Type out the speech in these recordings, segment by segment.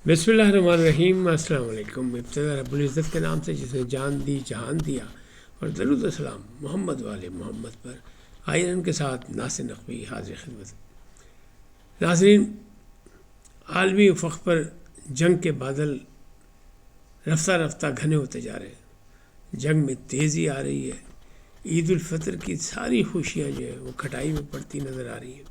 بسم اللہ الرحمن الرحیم۔ السلام علیکم۔ ابتدا رب العزت کے نام سے جس نے جان دی جہان دیا، اور درود و سلام محمد والے محمد پر۔ آئرن کے ساتھ ناصر نقوی حاضر خدمت۔ ناظرین، عالمی افق پر جنگ کے بادل رفتہ رفتہ گھنے ہوتے جا رہے ہیں، جنگ میں تیزی آ رہی ہے۔ عید الفطر کی ساری خوشیاں جو ہیں وہ کھٹائی میں پڑتی نظر آ رہی ہیں۔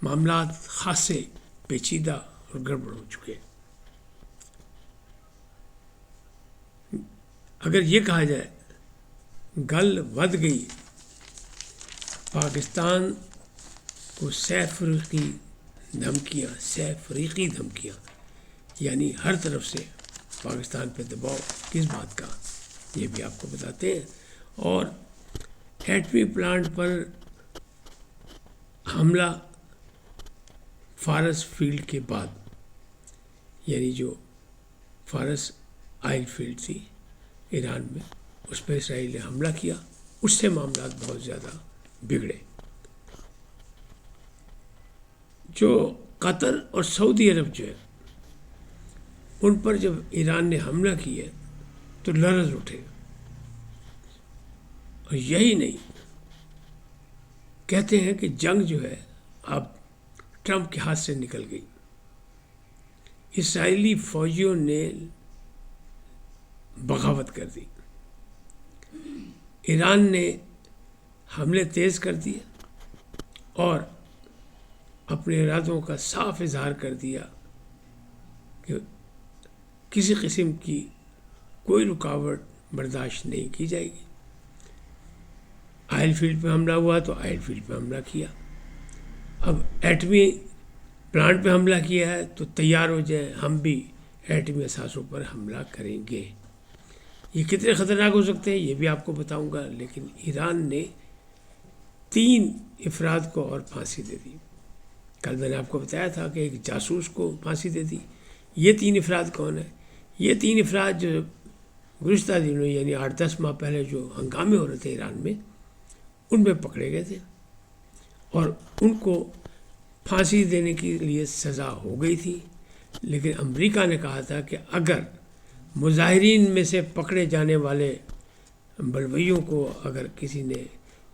معاملات خاصے پیچیدہ اور گڑبڑ ہو چکے ہیں۔ اگر یہ کہا جائے گل ود گئی، پاکستان کو سہ فریقی دھمکیاں یعنی ہر طرف سے پاکستان پہ دباؤ کس بات کا، یہ بھی آپ کو بتاتے ہیں۔ اور ایٹمی پلانٹ پر حملہ فارس فیلڈ کے بعد، یعنی جو فارس آئل فیلڈ تھی ایران میں، اس پہ اسرائیل نے حملہ کیا، اس سے معاملات بہت زیادہ بگڑے۔ جو قطر اور سعودی عرب جو ہے، ان پر جب ایران نے حملہ کیا تو لرز اٹھے، اور یہی نہیں، کہتے ہیں کہ جنگ جو ہے اب ٹرمپ کے ہاتھ سے نکل گئی۔ اسرائیلی فوجیوں نے بغاوت کر دی، ایران نے حملے تیز کر دیے اور اپنے ارادوں کا صاف اظہار کر دیا کہ کسی قسم کی کوئی رکاوٹ برداشت نہیں کی جائے گی۔ آئل فیلڈ پہ حملہ ہوا تو آئل فیلڈ پہ حملہ کیا، اب ایٹمی پلانٹ پہ حملہ کیا ہے تو تیار ہو جائیں، ہم بھی ایٹمی اثاثوں پر حملہ کریں گے۔ یہ کتنے خطرناک ہو سکتے ہیں یہ بھی آپ کو بتاؤں گا، لیکن ایران نے 3 افراد کو اور پھانسی دے دی۔ کل میں نے آپ کو بتایا تھا کہ ایک جاسوس کو پھانسی دے دی۔ یہ 3 افراد کون ہیں؟ یہ 3 افراد جو گزشتہ دنوں یعنی 8-10 ماہ پہلے جو ہنگامے ہو رہے تھے ایران میں، ان میں پکڑے گئے تھے، اور ان کو پھانسی دینے کے لیے سزا ہو گئی تھی۔ لیکن امریکہ نے کہا تھا کہ اگر مظاہرین میں سے پکڑے جانے والے بلویوں کو اگر کسی نے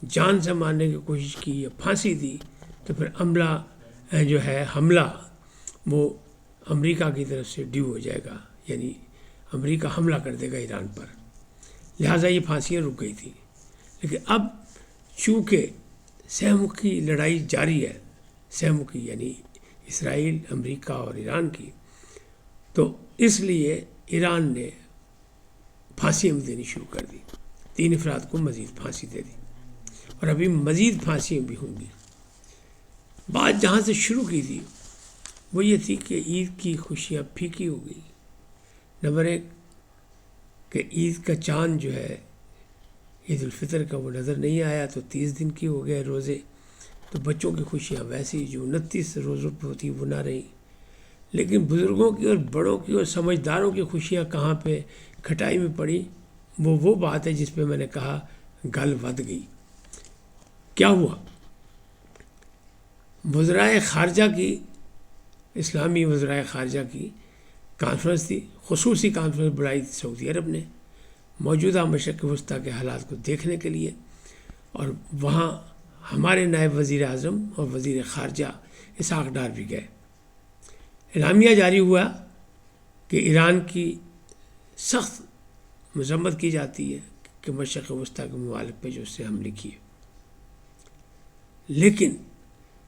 جان سے مارنے کی کوشش کی یا پھانسی دی تو پھر حملہ وہ امریکہ کی طرف سے ڈیو ہو جائے گا، یعنی امریکہ حملہ کر دے گا ایران پر۔ لہٰذا یہ پھانسیاں رک گئی تھیں۔ لیکن اب چونکہ سہمکھی لڑائی جاری ہے، سہمکھی یعنی اسرائیل، امریکہ اور ایران کی، تو اس لیے ایران نے پھانسیاں بھی دینی شروع کر دی، 3 افراد کو مزید پھانسی دے دی، اور ابھی مزید پھانسیاں بھی ہوں گی۔ بات جہاں سے شروع کی تھی وہ یہ تھی کہ عید کی خوشیاں پھیکی ہو گئی۔ نمبر 1 کہ عید کا چاند جو ہے عید الفطر کا وہ نظر نہیں آیا، تو 30 دن کی ہو گئے روزے، تو بچوں کی خوشیاں ویسی جو 29 روزوں پہ ہوتی وہ نہ رہی۔ لیکن بزرگوں کی اور بڑوں کی اور سمجھداروں کی خوشیاں کہاں پہ کھٹائی میں پڑی، وہ بات ہے جس پہ میں نے کہا گل ود گئی۔ کیا ہوا؟ وزرائے خارجہ کی، اسلامی وزرائے خارجہ کی کانفرنس تھی، خصوصی کانفرنس بلائی تھی سعودی عرب نے موجودہ مشرق وسطیٰ کے حالات کو دیکھنے کے لیے، اور وہاں ہمارے نائب وزیر اعظم اور وزیر خارجہ اسحاق ڈار بھی گئے۔ اعلامیہ جاری ہوا کہ ایران کی سخت مذمت کی جاتی ہے کہ مشرق وسطیٰ کے ممالک پہ جو اس سے حملے کیے، لیکن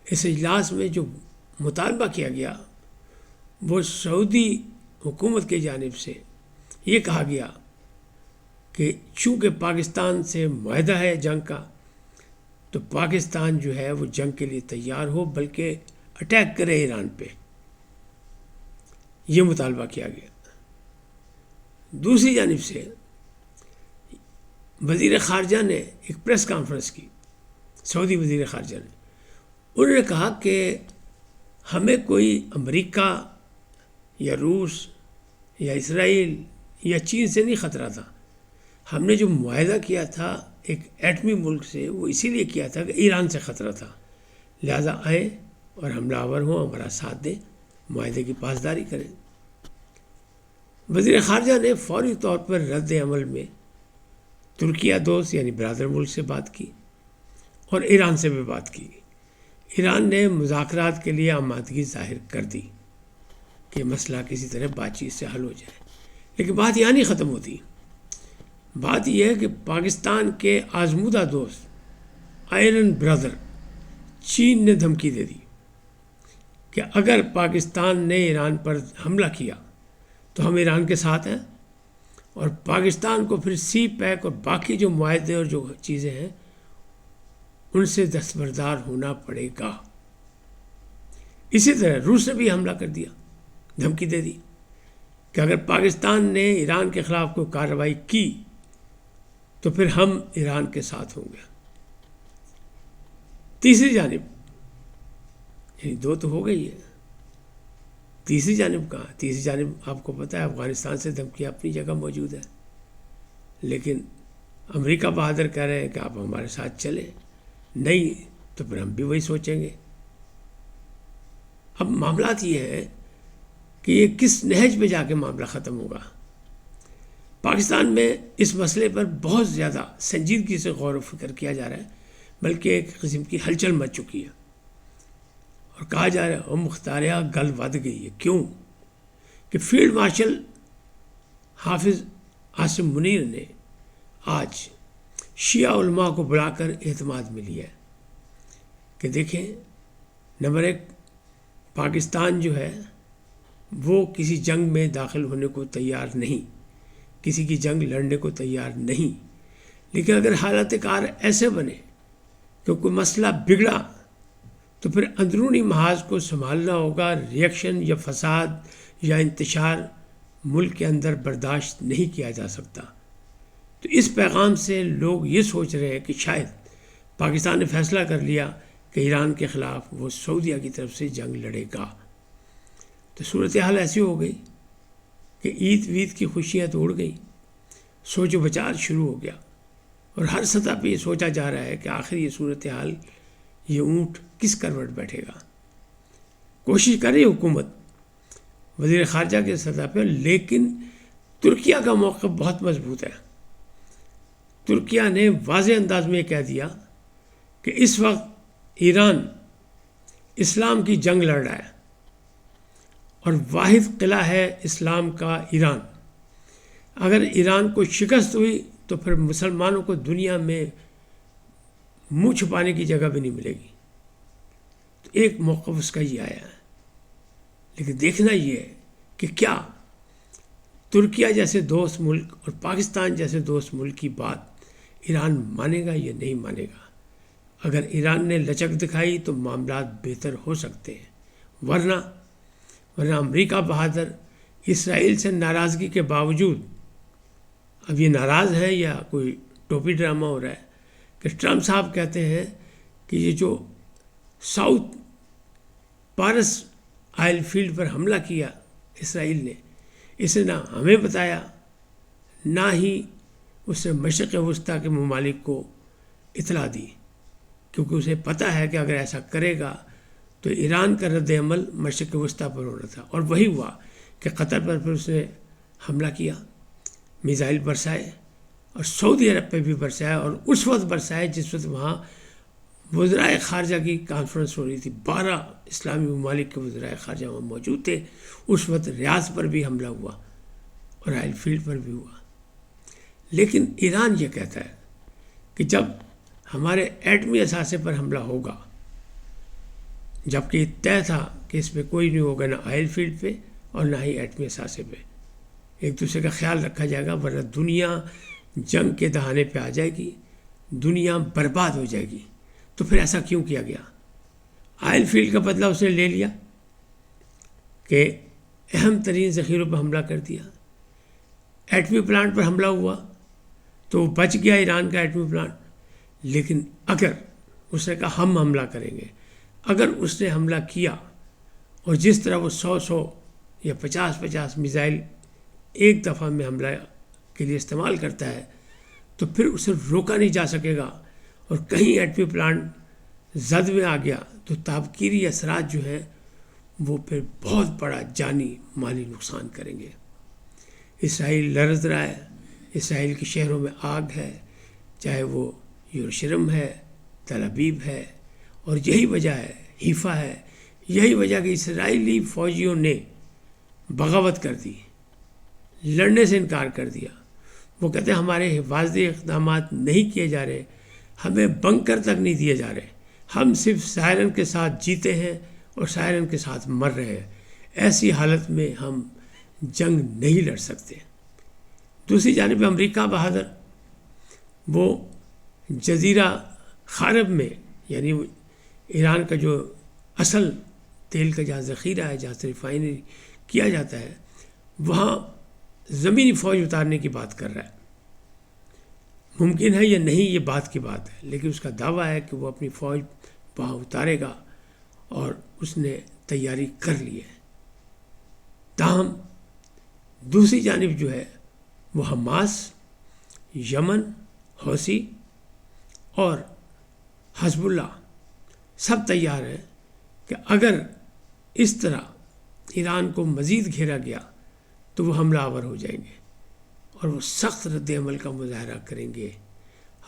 اس اجلاس میں جو مطالبہ کیا گیا وہ سعودی حکومت کی جانب سے یہ کہا گیا کہ چونکہ پاکستان سے معاہدہ ہے جنگ کا، تو پاکستان جو ہے وہ جنگ کے لیے تیار ہو، بلکہ اٹیک کرے ایران پہ، یہ مطالبہ کیا گیا۔ دوسری جانب سے وزیر خارجہ نے ایک پریس کانفرنس کی، سعودی وزیر خارجہ نے، انہوں نے کہا کہ ہمیں کوئی امریکہ یا روس یا اسرائیل یا چین سے نہیں خطرہ تھا، ہم نے جو معاہدہ کیا تھا ایک ایٹمی ملک سے، وہ اسی لیے کیا تھا کہ ایران سے خطرہ تھا، لہذا آئیں اور حملہ آور ہوں، ہمارا ساتھ دیں، معاہدے کی پاسداری کریں۔ وزیر خارجہ نے فوری طور پر رد عمل میں ترکیہ دوست یعنی برادر ملک سے بات کی اور ایران سے بھی بات کی۔ ایران نے مذاکرات کے لیے آمادگی ظاہر کر دی کہ مسئلہ کسی طرح بات چیت سے حل ہو جائے، لیکن بات یہاں نہیں ختم ہوتی۔ بات یہ ہے کہ پاکستان کے آزمودہ دوست آئرن برادر چین نے دھمکی دے دی کہ اگر پاکستان نے ایران پر حملہ کیا تو ہم ایران کے ساتھ ہیں، اور پاکستان کو پھر سی پیک اور باقی جو معاہدے اور جو چیزیں ہیں ان سے دستبردار ہونا پڑے گا۔ اسی طرح روس نے بھی حملہ کر دیا، دھمکی دے دی کہ اگر پاکستان نے ایران کے خلاف کوئی کارروائی کی تو پھر ہم ایران کے ساتھ ہوں گے۔ تیسری جانب، یعنی دو تو ہو گئی ہے، تیسری جانب کہاں؟ تیسری جانب آپ کو پتہ ہے افغانستان سے دھمکی اپنی جگہ موجود ہے، لیکن امریکہ بہادر کہہ رہے ہیں کہ آپ ہمارے ساتھ چلیں، نہیں تو پھر ہم بھی وہی سوچیں گے۔ اب معاملات یہ ہیں کہ یہ کس نہج پہ جا کے معاملہ ختم ہوگا۔ پاکستان میں اس مسئلے پر بہت زیادہ سنجیدگی سے غور و فکر کیا جا رہا ہے، بلکہ ایک قسم کی ہلچل مچ چکی ہے، اور کہا جا رہا ہے مختاریہ گل ود گئی ہے۔ کیوں؟ کہ فیلڈ مارشل حافظ عاصم منیر نے آج شیعہ علماء کو بلا کر اعتماد میں لیا ہے کہ دیکھیں، نمبر ایک، پاکستان جو ہے وہ کسی جنگ میں داخل ہونے کو تیار نہیں، کسی کی جنگ لڑنے کو تیار نہیں، لیکن اگر حالت کار ایسے بنے کہ کوئی مسئلہ بگڑا تو پھر اندرونی محاذ کو سنبھالنا ہوگا، ریئیکشن یا فساد یا انتشار ملک کے اندر برداشت نہیں کیا جا سکتا۔ تو اس پیغام سے لوگ یہ سوچ رہے ہیں کہ شاید پاکستان نے فیصلہ کر لیا کہ ایران کے خلاف وہ سعودیہ کی طرف سے جنگ لڑے گا۔ تو صورتحال ایسی ہو گئی کہ عید وید کی خوشیاں تو اڑ گئیں، سوچ و بچار شروع ہو گیا، اور ہر سطح پہ یہ سوچا جا رہا ہے کہ آخر یہ صورتحال، یہ اونٹ کس کروٹ بیٹھے گا۔ کوشش کر رہی حکومت وزیر خارجہ کے سطح پہ، لیکن ترکیہ کا موقف بہت مضبوط ہے۔ ترکیہ نے واضح انداز میں یہ کہہ دیا کہ اس وقت ایران اسلام کی جنگ لڑ رہا ہے، اور واحد قلعہ ہے اسلام کا ایران۔ اگر ایران کو شکست ہوئی تو پھر مسلمانوں کو دنیا میں منہ چھپانے کی جگہ بھی نہیں ملے گی۔ تو ایک موقف اس کا یہ آیا ہے، لیکن دیکھنا یہ ہے کہ کیا ترکیہ جیسے دوست ملک اور پاکستان جیسے دوست ملک کی بات ایران مانے گا یا نہیں مانے گا۔ اگر ایران نے لچک دکھائی تو معاملات بہتر ہو سکتے ہیں، ورنہ امریکہ بہادر اسرائیل سے ناراضگی کے باوجود، اب یہ ناراض ہیں یا کوئی ٹوپی ڈرامہ ہو رہا ہے کہ ٹرمپ صاحب کہتے ہیں کہ یہ جو ساؤتھ پارس آئل فیلڈ پر حملہ کیا اسرائیل نے، اسے نہ ہمیں بتایا، نہ ہی اس نے مشرق وسطیٰ کے ممالک کو اطلاع دی، کیونکہ اسے پتہ ہے کہ اگر ایسا کرے گا تو ایران کا رد عمل مشرق وسطیٰ پر ہونا تھا، اور وہی ہوا کہ قطر پر پھر اس نے حملہ کیا، میزائل برسائے، اور سعودی عرب پہ بھی برسائے، اور اس وقت برسائے جس وقت وہاں وزرائے خارجہ کی کانفرنس ہو رہی تھی، 12 اسلامی ممالک کے وزرائے خارجہ وہاں موجود تھے۔ اس وقت ریاض پر بھی حملہ ہوا اور آئل فیلڈ پر بھی ہوا۔ لیکن ایران یہ کہتا ہے کہ جب ہمارے ایٹمی اثاثے پر حملہ ہوگا، جبکہ یہ طے تھا کہ اس میں کوئی نہیں ہوگا، نہ آئل فیلڈ پہ اور نہ ہی ایٹمی اثاثے پہ، ایک دوسرے کا خیال رکھا جائے گا، ورنہ دنیا جنگ کے دہانے پہ آ جائے گی، دنیا برباد ہو جائے گی۔ تو پھر ایسا کیوں کیا گیا؟ آئل فیلڈ کا بدلہ اس نے لے لیا کہ اہم ترین ذخیروں پر حملہ کر دیا، ایٹمی پلانٹ پر حملہ ہوا تو وہ بچ گیا ایران کا ایٹمی پلانٹ، لیکن اگر اس نے کہا ہم حملہ کریں گے، اگر اس نے حملہ کیا اور جس طرح وہ 100 یا 50 میزائل ایک دفعہ میں حملہ کے لیے استعمال کرتا ہے تو پھر اسے روکا نہیں جا سکے گا، اور کہیں ایٹمی پلانٹ زد میں آ گیا تو تابکیری اثرات جو ہیں وہ پھر بہت بڑا جانی مالی نقصان کریں گے۔ اسرائیل لرز رہا ہے، اسرائیل کے شہروں میں آگ ہے، چاہے وہ یروشلم ہے، تل ابیب ہے، اور یہی وجہ ہے، حیفا ہے، یہی وجہ کہ اسرائیلی فوجیوں نے بغاوت کر دی، لڑنے سے انکار کر دیا۔ وہ کہتے ہیں ہمارے حفاظتی اقدامات نہیں کیے جا رہے، ہمیں بنکر تک نہیں دیے جا رہے، ہم صرف سائرن کے ساتھ جیتے ہیں اور سائرن کے ساتھ مر رہے ہیں، ایسی حالت میں ہم جنگ نہیں لڑ سکتے۔ دوسری جانب امریکہ بہادر وہ جزیرہ خارب میں، یعنی ایران کا جو اصل تیل کا جہاں ذخیرہ ہے، جہاں سے ریفائنری کیا جاتا ہے، وہاں زمینی فوج اتارنے کی بات کر رہا ہے۔ ممکن ہے یا نہیں یہ بات کی بات ہے، لیکن اس کا دعویٰ ہے کہ وہ اپنی فوج وہاں اتارے گا اور اس نے تیاری کر لی ہے۔ تاہم دوسری جانب جو ہے وہ حماس، یمن، حوثی اور حزب اللہ سب تیار ہیں کہ اگر اس طرح ایران کو مزید گھیرا گیا تو وہ حملہ آور ہو جائیں گے اور وہ سخت رد عمل کا مظاہرہ کریں گے۔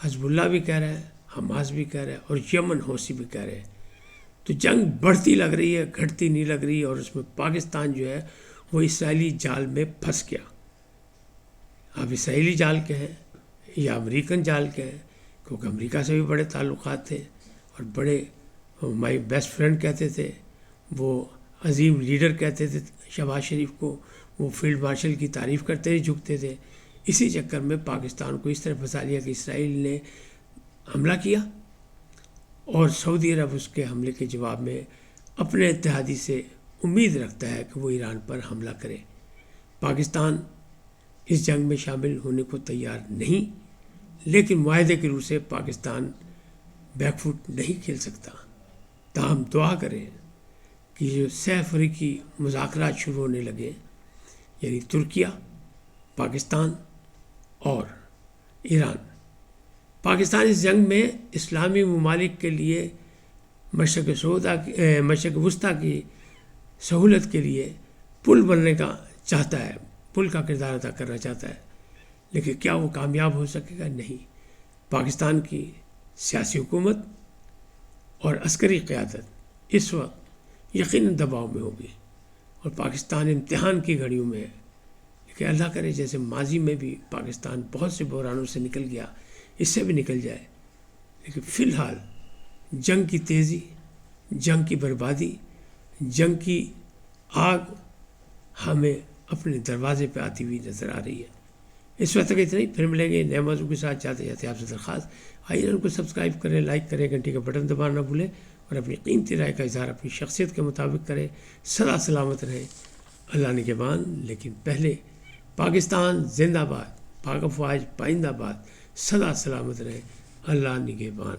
حزب اللہ بھی کہہ رہا ہے، حماس بھی کہہ رہا ہے، اور یمن حوثی بھی کہہ رہے ہیں۔ تو جنگ بڑھتی لگ رہی ہے، گھٹتی نہیں لگ رہی، اور اس میں پاکستان جو ہے وہ اسرائیلی جال میں پھنس گیا۔ اب اسرائیلی جال کے ہیں یا امریکن جال کے ہیں، کیونکہ امریکہ سے بھی بڑے تعلقات تھے اور بڑے مائی بیسٹ فرینڈ کہتے تھے، وہ عظیم لیڈر کہتے تھے شہباز شریف کو، وہ فیلڈ مارشل کی تعریف کرتے ہی جھکتے تھے۔ اسی چکر میں پاکستان کو اس طرح پھنسا لیا کہ اسرائیل نے حملہ کیا اور سعودی عرب اس کے حملے کے جواب میں اپنے اتحادی سے امید رکھتا ہے کہ وہ ایران پر حملہ کرے۔ پاکستان اس جنگ میں شامل ہونے کو تیار نہیں، لیکن معاہدے کی روح سے پاکستان بیک فٹ نہیں کھیل سکتا۔ تاہم دعا کریں کہ جو سہ افریقی مذاکرات شروع ہونے لگے، یعنی ترکیہ، پاکستان اور ایران، پاکستان اس جنگ میں اسلامی ممالک کے لیے مشرق وسطیٰ کی سہولت کے لیے پل بننے کا چاہتا ہے، پل کا کردار ادا کرنا چاہتا ہے، لیکن کیا وہ کامیاب ہو سکے گا؟ نہیں۔ پاکستان کی سیاسی حکومت اور عسکری قیادت اس وقت یقیناً دباؤ میں ہوگی اور پاکستان امتحان کی گھڑیوں میں ہے، لیکن اللہ کرے جیسے ماضی میں بھی پاکستان بہت سے بحرانوں سے نکل گیا، اس سے بھی نکل جائے۔ لیکن فی الحال جنگ کی تیزی، جنگ کی بربادی، جنگ کی آگ ہمیں اپنے دروازے پہ آتی ہوئی نظر آ رہی ہے۔ اس وقت تک اتنا ہی، پھر ملیں گے نئے موضوع کے ساتھ۔ جاتے جاتے آپ سے درخواست، آئیے ان کو سبسکرائب کریں، لائک کریں، گھنٹی کا بٹن دبانا نہ بھولیں، اور اپنی قیمتی رائے کا اظہار اپنی شخصیت کے مطابق کریں۔ سدا سلامت رہیں، اللہ نگہبان۔ لیکن پہلے پاکستان زندہ باد، پاک افواج پائندہ باد، سدا سلامت رہیں، اللہ نگہبان۔